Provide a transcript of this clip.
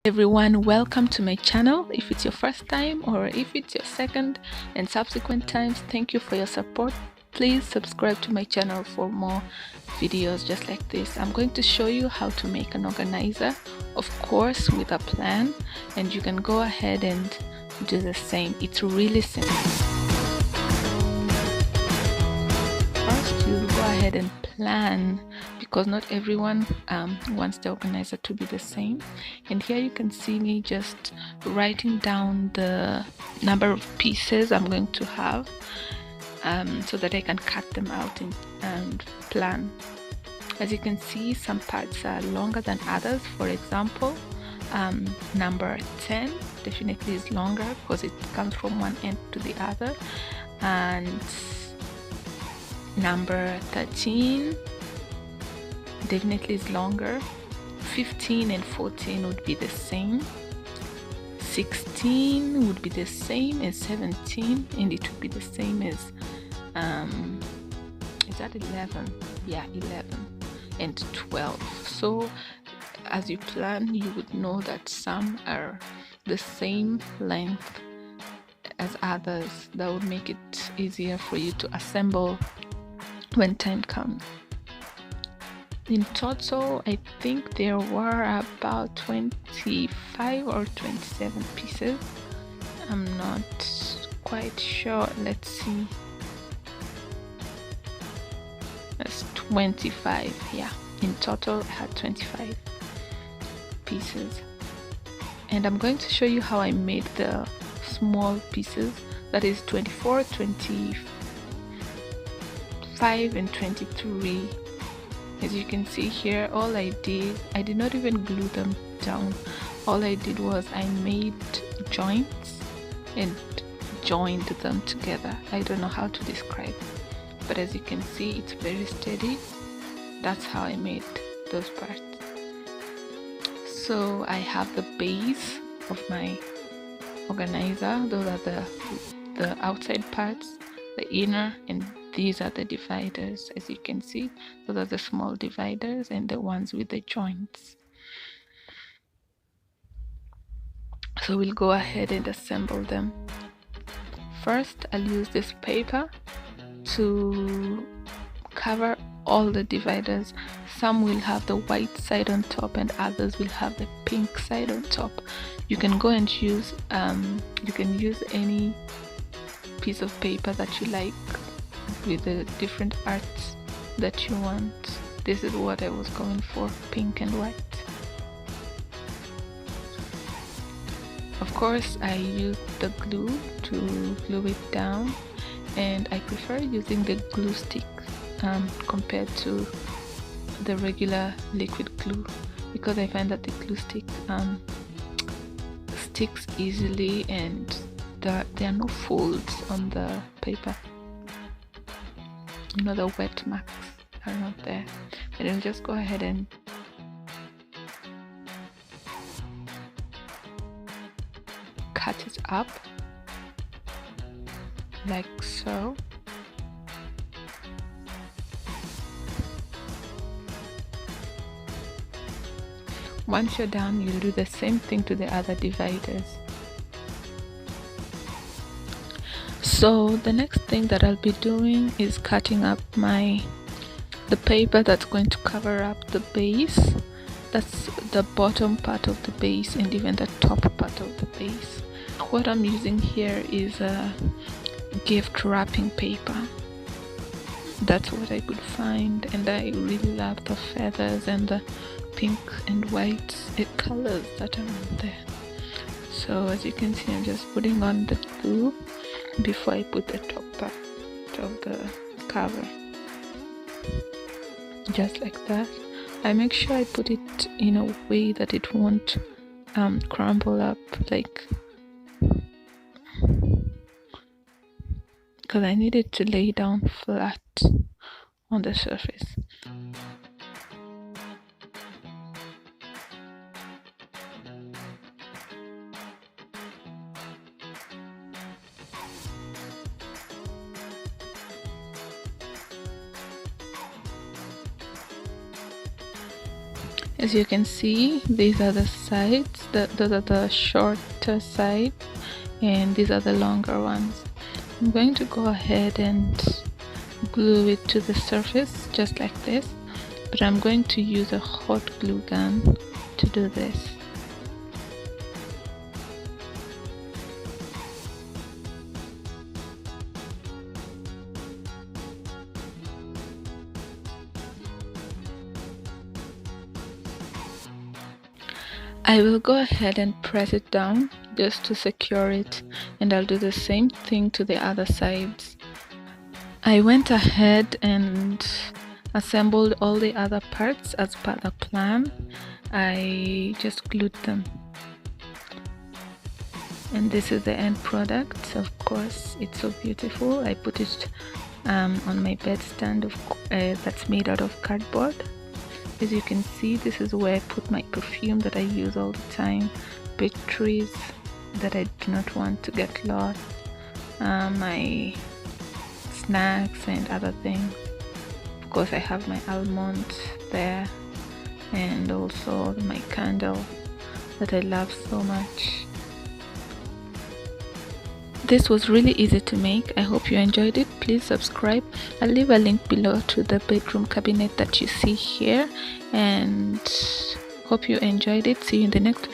Everyone, welcome to my channel. If it's your first time or if it's your second and subsequent times, thank you for your support. Please subscribe to my channel for more videos just like this. I'm going to show you how to make an organizer, of course with a plan, and you can go ahead and do the same. It's really simple. First, you go ahead and plan, because not everyone wants the organizer to be the same. And here you can see me just writing down the number of pieces I'm going to have, so that I can cut them out and plan. As you can see, some parts are longer than others. For example, number 10 definitely is longer because it comes from one end to the other, and number 13 definitely is longer. 15 and 14 would be the same. 16 would be the same as 17, and it would be the same as is that 11? Yeah, 11 and 12. So as you plan, you would know that some are the same length as others. That would make it easier for you to assemble when time comes. In total, I think there were about 25 or 27 pieces. I'm not quite sure. Let's see. That's 25. Yeah, in total I had 25 pieces. And I'm going to show you how I made the small pieces. That is 24, 25 and 23. As you can see here, all I did not even glue them down. All I did was I made joints and joined them together. I don't know how to describe it, but as you can see, it's very steady. That's how I made those parts. So I have the base of my organizer. Those are the outside parts, the inner, and these are the dividers. As you can see, those are the small dividers and the ones with the joints. So we'll go ahead and assemble them. First, I'll use this paper to cover all the dividers. Some will have the white side on top and others will have the pink side on top. You can go and use any piece of paper that you like with the different arts that you want. This is what I was going for, pink and white. Of course, I used the glue to glue it down, and I prefer using the glue stick compared to the regular liquid glue, because I find that the glue stick sticks easily and there are no folds on the paper. You know, the wet marks are not there. And then just go ahead and cut it up like so. Once you're done, you'll do the same thing to the other dividers. So the next thing that I'll be doing is cutting up the paper that's going to cover up the base. That's the bottom part of the base and even the top part of the base. What I'm using here is a gift wrapping paper. That's what I could find, and I really love the feathers and the pink and white colors that are on there. So as you can see, I'm just putting on the glue before I put the top part of the cover, just like that. I make sure I put it in a way that it won't crumble up, like, because I need it to lay down flat on the surface. As you can see, these are the sides, those are the shorter side, and these are the longer ones. I'm going to go ahead and glue it to the surface just like this, but I'm going to use a hot glue gun to do this. I will go ahead and press it down just to secure it, and I'll do the same thing to the other sides. I went ahead and assembled all the other parts as per the plan. I just glued them, and this is the end product. Of course, it's so beautiful. I put it on my bedstand that's made out of cardboard. As you can see, this is where I put my perfume that I use all the time, batteries that I do not want to get lost, my snacks and other things. Of course, I have my almonds there, and also my candle that I love so much. This was really easy to make. I hope you enjoyed it. Please subscribe. I'll leave a link below to the bedroom cabinet that you see here, and hope you enjoyed it. See you in the next video.